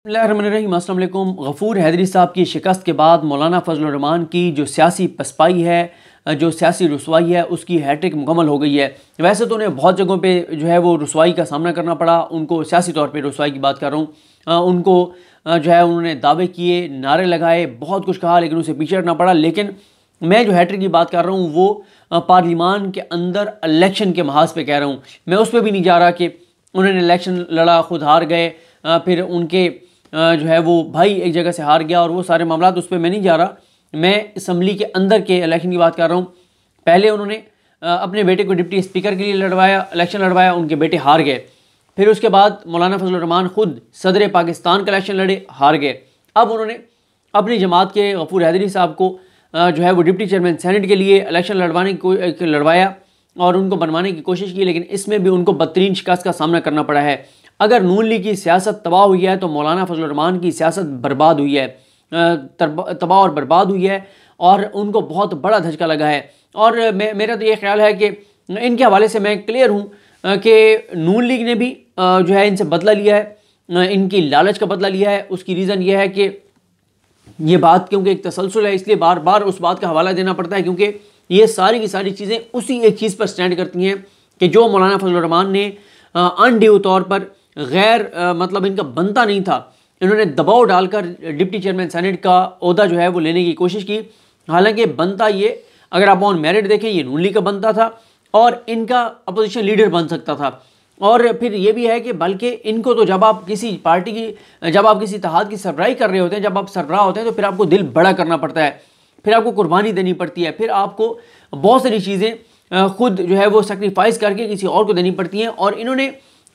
अस्सलाम वालेकुम। गफूर हैदरी साहब की शिकस्त के बाद मौलाना फजलुर रहमान की जो सियासी पसपाई है, जो सियासी रुसवाई है, उसकी हैट्रिक मुकम्मल हो गई है। वैसे तो उन्हें बहुत जगहों पे जो है वो रुसवाई का सामना करना पड़ा, उनको सियासी तौर पे रुसवाई की बात कर रहा हूँ। उनको जो है उन्होंने दावे किए, नारे लगाए, बहुत कुछ कहा, लेकिन उसे पीछे हटना पड़ा। लेकिन मैं जो हैट्रिक की बात कर रहा हूँ वो पार्लिमान के अंदर इलेक्शन के महाज पे कह रहा हूँ। मैं उस पर भी नहीं जा रहा कि उन्होंने इलेक्शन लड़ा, खुद हार गए, फिर उनके जो है वो भाई एक जगह से हार गया और वो सारे मामला, उस पर मैं नहीं जा रहा। मैं असम्बली के अंदर के इलेक्शन की बात कर रहा हूँ। पहले उन्होंने अपने बेटे को डिप्टी स्पीकर के लिए लड़वाया, इलेक्शन लड़वाया, उनके बेटे हार गए। फिर उसके बाद मौलाना फजलुर रहमान खुद सदर पाकिस्तान का इलेक्शन लड़े, हार गए। अब उन्होंने अपनी जमात के गफूर हैदरी साहब को जो है वो डिप्टी चेयरमैन सेनेट के लिए इलेक्शन लड़वाया और उनको बनवाने की कोशिश की, लेकिन इसमें भी उनको बदतरीन शिकस्त का सामना करना पड़ा है। अगर नून लीग की सियासत तबाह हुई है तो मौलाना फजलुर रहमान की सियासत बर्बाद हुई है, तबाह और बर्बाद हुई है, और उनको बहुत बड़ा धचका लगा है। और मेरा तो ये ख्याल है कि इनके हवाले से मैं क्लियर हूँ कि नून लीग ने भी जो है इनसे बदला लिया है, इनकी लालच का बदला लिया है। उसकी रीज़न ये है कि ये बात क्योंकि एक तसलसल है, इसलिए बार बार उस बात का हवाला देना पड़ता है, क्योंकि ये सारी की सारी चीज़ें उसी एक चीज़ पर स्टैंड करती हैं कि जो मौलाना फजलुर रहमान ने अनड्यू तौर पर गैर मतलब इनका बनता नहीं था, इन्होंने दबाव डालकर डिप्टी चेयरमैन सेनेट का ओहदा जो है वो लेने की कोशिश की। हालांकि बनता ये, अगर आप ऑन मेरिट देखें, ये नून लीग का बनता था और इनका अपोजिशन लीडर बन सकता था। और फिर ये भी है कि बल्कि इनको तो जब आप किसी पार्टी की, जब आप किसी इत्तेहाद की सरबराही कर रहे होते हैं, जब आप सरबराह होते हैं, तो फिर आपको दिल बड़ा करना पड़ता है, फिर आपको कुर्बानी देनी पड़ती है, फिर आपको बहुत सारी चीज़ें खुद जो है वो सेक्रीफाइस करके किसी और को देनी पड़ती हैं। और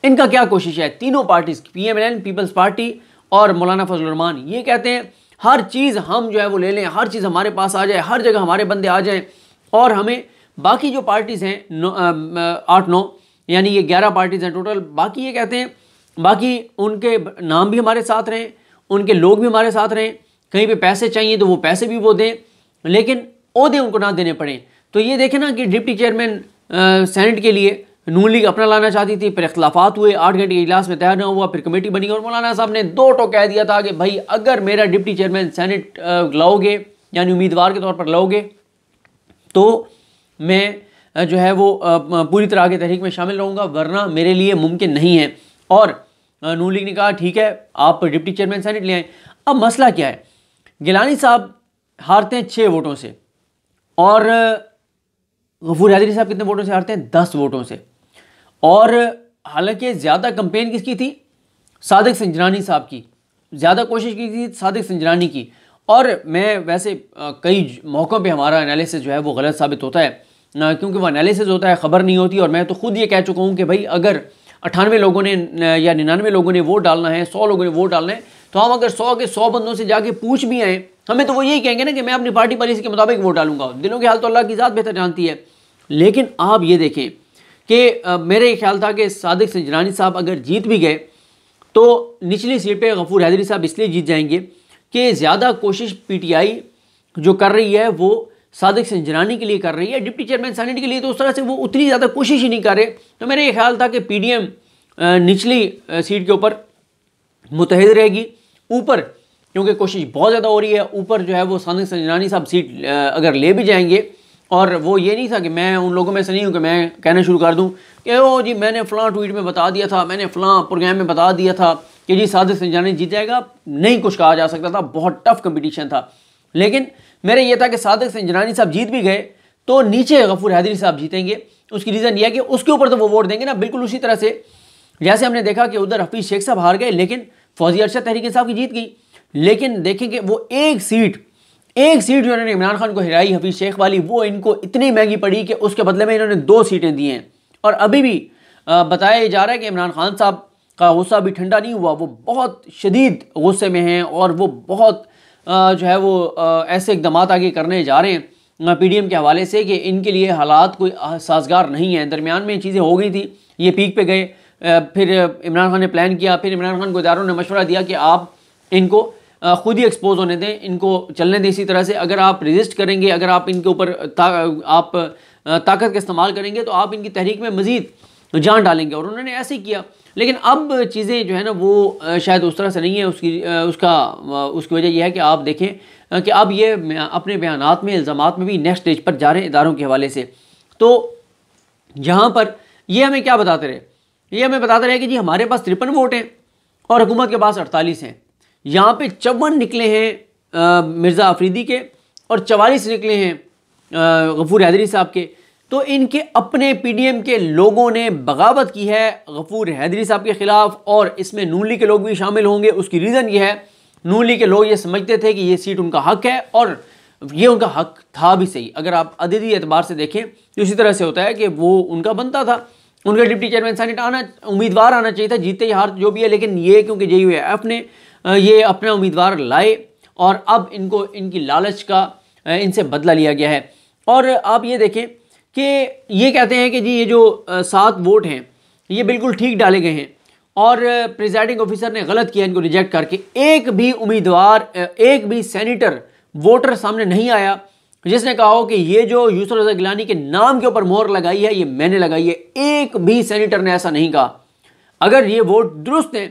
इनका क्या कोशिश है, तीनों पार्टीज़, PMLN, पीपल्स पार्टी और मौलाना फजलुर रहमान, ये कहते हैं हर चीज़ हम जो है वो ले लें, हर चीज़ हमारे पास आ जाए, हर जगह हमारे बंदे आ जाएं, और हमें बाकी जो पार्टीज़ हैं 8-9 यानी ये 11 पार्टीज़ हैं टोटल, बाकी ये कहते हैं बाकी उनके नाम भी हमारे साथ रहें, उनके लोग भी हमारे साथ रहें, कहीं पे पैसे चाहिए तो वो पैसे भी वो दें, लेकिन ओहदे उनको ना देने पड़ें। तो ये देखें ना कि डिप्टी चेयरमैन सेनेट के लिए नून लीग अपना लाना चाहती थी, फिर इख्तलाफात हुए, 8 घंटे के इजलास में तय ना हुआ, फिर कमेटी बनी और मौलाना साहब ने 2 टोक कह दिया था कि भाई अगर मेरा डिप्टी चेयरमैन सेनेट लाओगे, यानी उम्मीदवार के तौर पर लाओगे, तो मैं जो है वो पूरी तरह के तहरीक में शामिल रहूँगा, वरना मेरे लिए मुमकिन नहीं है। और नून लीग ने कहा ठीक है, आप डिप्टी चेयरमैन सेनेट ले आएँ। अब मसला क्या है, गिलानी साहब हारते हैं 6 वोटों से, और गफूर हैदरी साहब कितने वोटों से हारते हैं, 10 वोटों से। और हालांकि ज़्यादा कंपेन किसकी थी, सादिक संजरानी साहब की, ज़्यादा कोशिश की थी सादिक संजरानी की। और मैं वैसे कई मौक़ों पे हमारा एनालिसिस जो है वो गलत साबित होता है, क्योंकि वो एनालिसिस होता है, ख़बर नहीं होती। और मैं तो खुद ये कह चुका हूँ कि भाई अगर 98 लोगों ने या 99 लोगों ने वोट डालना है, 100 लोगों ने वोट डालना है, तो हम अगर 100 के 100 बंदों से जाके पूछ भी आएँ, हमें तो वो यही कहेंगे ना कि मैं अपनी पार्टी पॉलिसी के मुताबिक वोट डालूंगा। दिलों के हाल तो अल्लाह की ज़ात बेहतर जानती है। लेकिन आप ये देखें कि मेरे ये ख्याल था कि सादिक संजरानी साहब अगर जीत भी गए तो निचली सीट पे गफूर हैदरी साहब इसलिए जीत जाएंगे कि ज़्यादा कोशिश PTI जो कर रही है वो सादिक संजरानी के लिए कर रही है, डिप्टी चेयरमैन सेनेट के लिए तो उस तरह से वो उतनी ज़्यादा कोशिश ही नहीं कर रहे। तो मेरा ये ख्याल था कि PDM निचली सीट के ऊपर मुतहद रहेगी, ऊपर क्योंकि कोशिश बहुत ज़्यादा हो रही है, ऊपर जो है वो सादिक संजरानी साहब सीट अगर ले भी जाएंगे। और वो ये नहीं था कि मैं उन लोगों में से नहीं हूँ कि मैं कहना शुरू कर दूँ कि ओ जी मैंने फ़लाँ ट्वीट में बता दिया था, मैंने फ़लाँ प्रोग्राम में बता दिया था कि जी सादिक संजरानी जीत जाएगा। नहीं कुछ कहा जा सकता था, बहुत टफ कंपटीशन था। लेकिन मेरा ये था कि सादिक संजरानी साहब जीत भी गए तो नीचे गफूर हैदरी साहब जीतेंगे। उसकी रीज़न यह है कि उसके ऊपर तो वो वोट देंगे ना, बिल्कुल उसी तरह से जैसे हमने देखा कि उधर हफीज़ शेख साहब हार गए, लेकिन फौजिया अरशद तहरीक इंसाफ की जीत गई। लेकिन देखें कि वो एक सीट जो इन्होंने इमरान खान को हिराई, हफीज़ शेख वाली, वो इनको इतनी महंगी पड़ी कि उसके बदले में इन्होंने 2 सीटें दी हैं। और अभी भी बताया जा रहा है कि इमरान खान साहब का गुस्सा भी ठंडा नहीं हुआ, वो बहुत शदीद गुस्से में हैं और वो बहुत जो है वो ऐसे इकदाम आगे करने जा रहे हैं PDM के हवाले से कि इनके लिए हालात कोई साजगार नहीं है। दरमियान में चीज़ें हो गई थी, ये पीक पे गए, फिर इमरान खान ने प्लान किया, फिर इमरान खान को इदारों ने मशवरा दिया कि आप इनको खुद ही एक्सपोज होने दें, इनको चलने दें इसी तरह से। अगर आप रेजिस्ट करेंगे, अगर आप इनके ऊपर आप ताकत का इस्तेमाल करेंगे तो आप इनकी तहरीक में मज़ीद जान डालेंगे। और उन्होंने ऐसे ही किया। लेकिन अब चीज़ें जो है ना वो शायद उस तरह से नहीं है। उसकी वजह यह है कि आप देखें कि अब ये अपने बयानात में, इल्ज़ामात में भी नेक्स्ट स्टेज पर जा रहे हैं इदारों के हवाले से। तो यहाँ पर ये हमें क्या बताते रहे, ये हमें बताते रहे कि जी हमारे पास 53 वोट हैं और हुकूमत के पास 48 हैं। यहाँ पे 54 निकले हैं मिर्ज़ा अफरीदी के और 44 निकले हैं गफूर हैदरी साहब के। तो इनके अपने पीडीएम के लोगों ने बगावत की है गफूर हैदरी साहब के ख़िलाफ़, और इसमें नून लीग के लोग भी शामिल होंगे। उसकी रीज़न ये है, नून लीग के लोग ये समझते थे कि ये सीट उनका हक है, और ये उनका हक था भी सही। अगर आप अददी एतबार से देखें तो इसी तरह से होता है कि वो उनका बनता था, उनका डिप्टी चेयरमैन सेनेट उम्मीदवार आना चाहिए था, जीते या हार जो भी है। लेकिन ये क्योंकि JUF ने ये अपना उम्मीदवार लाए और अब इनको इनकी लालच का इनसे बदला लिया गया है। और आप ये देखें कि ये कहते हैं कि जी ये जो 7 वोट हैं ये बिल्कुल ठीक डाले गए हैं, और प्रिजाइडिंग ऑफिसर ने गलत किया इनको रिजेक्ट करके। एक भी उम्मीदवार, एक भी सेनेटर वोटर सामने नहीं आया जिसने कहा हो कि ये जो यूसुफ रज़ा गिलानी के नाम के ऊपर मोहर लगाई है ये मैंने लगाई है। एक भी सेनेटर ने ऐसा नहीं कहा। अगर ये वोट दुरुस्त है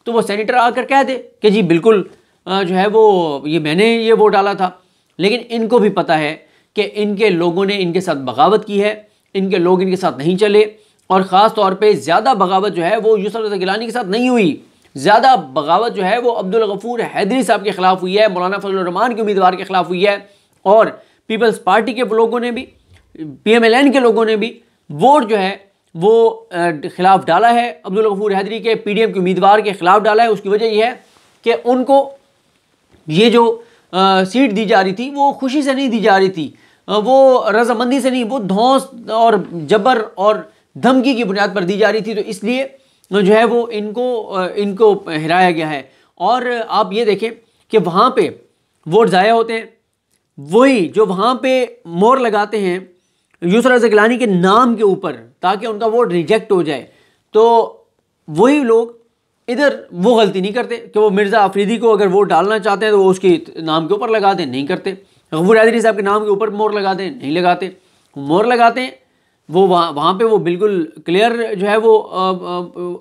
तो वो सेनेटर आकर कह दे कि जी बिल्कुल जो है वो ये मैंने ये वोट डाला था। लेकिन इनको भी पता है कि इनके लोगों ने इनके साथ बगावत की है, इनके लोग इनके साथ नहीं चले, और ख़ास तौर पे ज़्यादा बगावत जो है वो यूसुफ रज़ा गिलानी के साथ नहीं हुई। ज़्यादा बगावत जो है वो अब्दुल गफूर हैदरी साहब के ख़िलाफ़ हुई है, मौलाना फजलुर रहमान के उम्मीदवार के ख़िलाफ़ हुई है, और पीपल्स पार्टी के लोगों ने भी, PMLN के लोगों ने भी वोट जो है वो खिलाफ डाला है। अब्दुल गफूर हैदरी के PDM के उम्मीदवार के ख़िलाफ़ डाला है। उसकी वजह यह है कि उनको ये जो सीट दी जा रही थी वो खुशी से नहीं दी जा रही थी, वो रजामंदी से नहीं, वो धौंस और जबर और धमकी की बुनियाद पर दी जा रही थी। तो इसलिए जो है वो इनको हिराया गया है। और आप ये देखें कि वहाँ पे वोट ज़ाया होते हैं, वही जो वहाँ पे मोहर लगाते हैं यूसुफ रज़ा गिलानी के नाम के ऊपर ताकि उनका वोट रिजेक्ट हो जाए, तो वही लोग इधर वो गलती नहीं करते कि वो मिर्ज़ा अफरीदी को अगर वोट डालना चाहते हैं तो वो उसके नाम के ऊपर लगा दें, नहीं करते। गफूर हैदरी साहब के नाम के ऊपर मोहर लगा दें, नहीं लगाते। मोहर लगाते हैं वो वहाँ पे वो बिल्कुल क्लियर जो है वो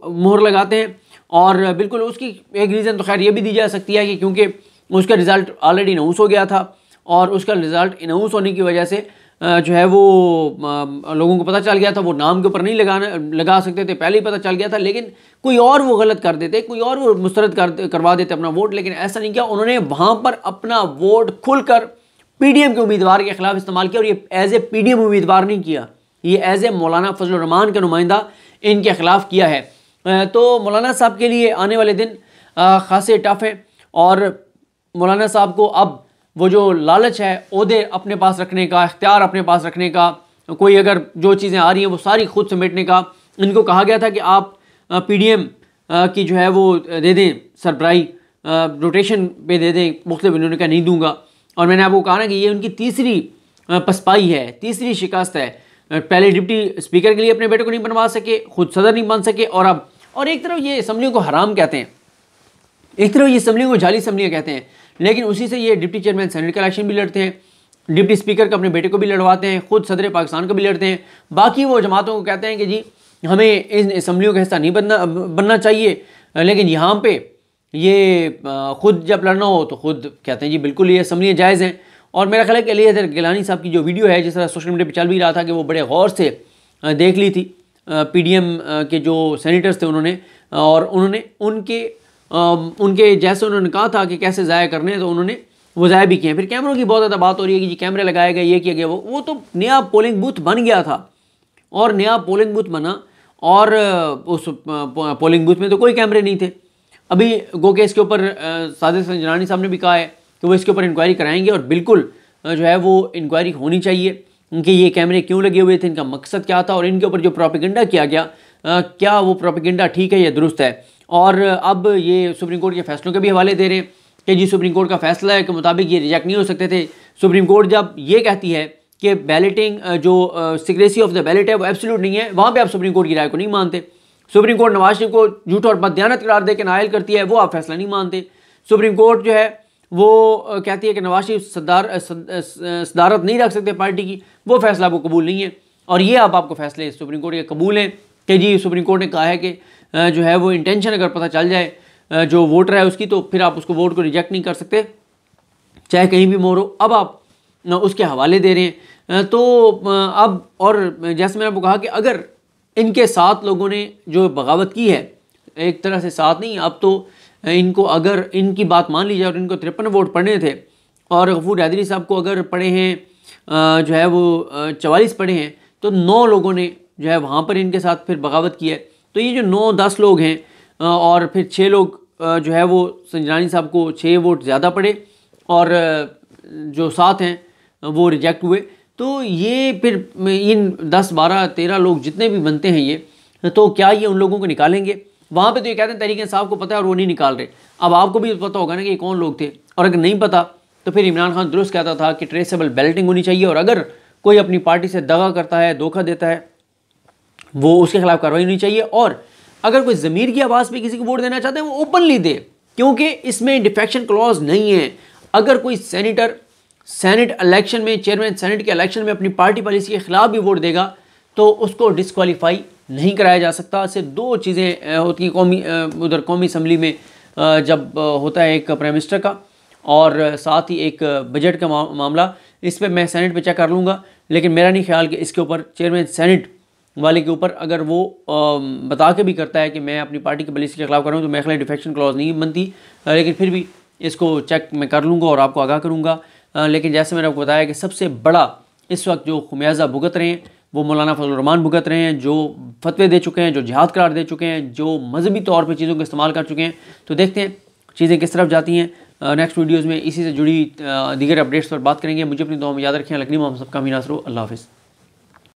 मोहर लगाते हैं। और बिल्कुल उसकी एक रीज़न तो खैर ये भी दी जा सकती है कि क्योंकि उसका रिज़ल्ट ऑलरेडी अनाउंस हो गया था, और उसका रिज़ल्ट अनाउंस होने की वजह से जो है वो लोगों को पता चल गया था, वो नाम के ऊपर नहीं लगा सकते थे, पहले ही पता चल गया था। लेकिन कोई और वो गलत कर देते, कोई और वो मुस्तरद करवा देते अपना वोट, लेकिन ऐसा नहीं किया। उन्होंने वहाँ पर अपना वोट खुलकर PDM के उम्मीदवार के ख़िलाफ़ इस्तेमाल किया, और ये एज ए PDM उम्मीदवार नहीं किया, ये एज ए मौलाना फजलुर रहमान का नुमाइंदा इनके ख़िलाफ़ किया है। तो मौलाना साहब के लिए आने वाले दिन खासे टफ हैं, और मौलाना साहब को अब वो जो लालच है ओहदे अपने पास रखने का, इख्तियार अपने पास रखने का, कोई अगर जो चीज़ें आ रही हैं वो सारी खुद समेटने का, इनको कहा गया था कि आप PDM की जो है वो दे दें सरबराही, रोटेशन पे दे दें मुख्तलिफ। इन्होंने कहा नहीं दूंगा। और मैंने आपको कहा ना कि ये उनकी तीसरी पसपाई है, तीसरी शिकस्त है। पहले डिप्टी स्पीकर के लिए अपने बेटे को नहीं बनवा सके, खुद सदर नहीं बन सके, और अब और एक तरफ ये असम्बलियों को हराम कहते हैं, एक तरफ ये असम्बलियों को जाली असम्बलियाँ कहते हैं, लेकिन उसी से ये डिप्टी चेयरमैन सेनेट का इलेक्शन भी लड़ते हैं, डिप्टी स्पीकर का अपने बेटे को भी लड़वाते हैं, खुद सदर पाकिस्तान को भी लड़ते हैं। बाकी वो जमातों को कहते हैं कि जी हमें इन असम्बलियों का हिस्सा नहीं बनना चाहिए, लेकिन यहाँ पे ये खुद जब लड़ना हो तो खुद कहते हैं जी बिल्कुल ये असम्बलियाँ जायज़ हैं। और मेरा ख्याल है कि अली हैदर गिलानी साहब की जो वीडियो है, जिस तरह सोशल मीडिया पर चल भी रहा था, कि वो बड़े गौर से देख ली थी PDM के जो सेनेटर्स थे उन्होंने, और उन्होंने उनके जैसे उन्होंने कहा था कि कैसे ज़ाया करने हैं, तो उन्होंने वो ज़ाया भी किए। फिर कैमरों की बहुत ज़्यादा बात हो रही है कि जी कैमरे लगाए गए, ये किया गया, वो तो नया पोलिंग बूथ बन गया था, और नया पोलिंग बूथ बना, और उस पोलिंग बूथ में तो कोई कैमरे नहीं थे। अभी गो के इसके ऊपर साजिद संजरानी साहब ने भी कहा है कि वो इसके ऊपर इंक्वायरी कराएंगे, और बिल्कुल जो है वो इंक्वायरी होनी चाहिए कि ये कैमरे क्यों लगे हुए थे, इनका मकसद क्या था, और इनके ऊपर जो प्रोपेगेंडा किया गया क्या वो प्रोपेगेंडा ठीक है या दुरुस्त है। और अब ये सुप्रीम कोर्ट के फैसलों के भी हवाले दे रहे हैं कि जी सुप्रीम कोर्ट का फैसला है के मुताबिक ये रिजेक्ट नहीं हो सकते थे। सुप्रीम कोर्ट जब ये कहती है कि बैलेटिंग जो सिक्रेसी ऑफ द बैलेट है वो एब्सोल्यूट नहीं है, वहाँ पे आप सुप्रीम कोर्ट की राय को नहीं मानते। सुप्रीम कोर्ट नवाज शरीफ को झूठ और बददियानत करार दे के नायल करती है, वो आप फैसला नहीं मानते। सुप्रीम कोर्ट जो है वो कहती है कि नवाज शरीफ सदारत नहीं रख सकते पार्टी की, वो फैसला आपको कबूल नहीं है। और ये आपको फैसले सुप्रीम कोर्ट के कबूल हैं कि जी सुप्रीम कोर्ट ने कहा है कि जो है वो इंटेंशन अगर पता चल जाए जो वोटर है उसकी, तो फिर आप उसको वोट को रिजेक्ट नहीं कर सकते, चाहे कहीं भी मोड़ हो। अब आप उसके हवाले दे रहे हैं, तो अब और जैसे मैंने आपको कहा कि अगर इनके 7 लोगों ने जो बगावत की है, एक तरह से 7 नहीं, अब तो इनको अगर इनकी बात मान ली जाए और इनको 53 वोट पड़ने थे और गफूर हैदरी साहब को अगर पड़े हैं जो है वो 44 पड़े हैं, तो 9 लोगों ने जो है वहाँ पर इनके साथ फिर बगावत की है। तो ये जो 9-10 लोग हैं और फिर 6 लोग जो है वो संजरानी साहब को 6 वोट ज़्यादा पड़े और जो 7 हैं वो रिजेक्ट हुए। तो ये फिर इन 10, 12, 13 लोग जितने भी बनते हैं ये, तो क्या ये उन लोगों को निकालेंगे? वहाँ पे तो ये कहते हैं तहरीक इंसाफ को पता है और वो नहीं निकाल रहे। अब आपको भी पता होगा ना कि कौन लोग थे, और अगर नहीं पता तो फिर इमरान खान दुरुस्त कहता था कि ट्रेसेबल बैलेटिंग होनी चाहिए, और अगर कोई अपनी पार्टी से दगा करता है, धोखा देता है, वो उसके खिलाफ कार्रवाई होनी चाहिए। और अगर कोई ज़मीर की आवाज़ पे किसी को वोट देना चाहते हैं वो ओपनली दे, क्योंकि इसमें डिफेक्शन क्लॉज नहीं है। अगर कोई सेनेट इलेक्शन में, चेयरमैन सेनेट के इलेक्शन में अपनी पार्टी पॉलिसी के खिलाफ भी वोट देगा तो उसको डिस्क्वालीफाई नहीं कराया जा सकता। सिर्फ 2 चीज़ें होती हैं उधर कौमी असम्बली में जब होता है, एक प्राइम मिनिस्टर का और साथ ही एक बजट का मामला। इस पर मैं सेनेट पे चेक कर लूँगा, लेकिन मेरा नहीं ख्याल कि इसके ऊपर चेयरमैन सेनेट वाले के ऊपर अगर वो बता के भी करता है कि मैं अपनी पार्टी की पॉलिसी के खिलाफ कर रहा हूँ तो मेरे ख्याल डिफेक्शन क्लॉज नहीं बनती। लेकिन फिर भी इसको चेक मैं कर लूँगा और आपको आगाह करूँगा। लेकिन जैसे मैंने आपको बताया कि सबसे बड़ा इस वक्त जो खुमियाजा भुगत रहे हैं वो मौलाना फजल रहमान भुगत रहे हैं, जो फतवे दे चुके हैं, जो जिहाद करार दे चुके हैं, जो मजहबी तौर पर चीज़ों का इस्तेमाल कर चुके हैं। तो देखते हैं चीज़ें किस तरफ जाती हैं। नेक्स्ट वीडियोज़ में इसी से जुड़ी दीगर अपडेट्स पर बात करेंगे। मुझे अपनी दुआ में याद रखें। लकनी मोहम्मद सबका मीनासरो। अल्लाह हाफ़िज़।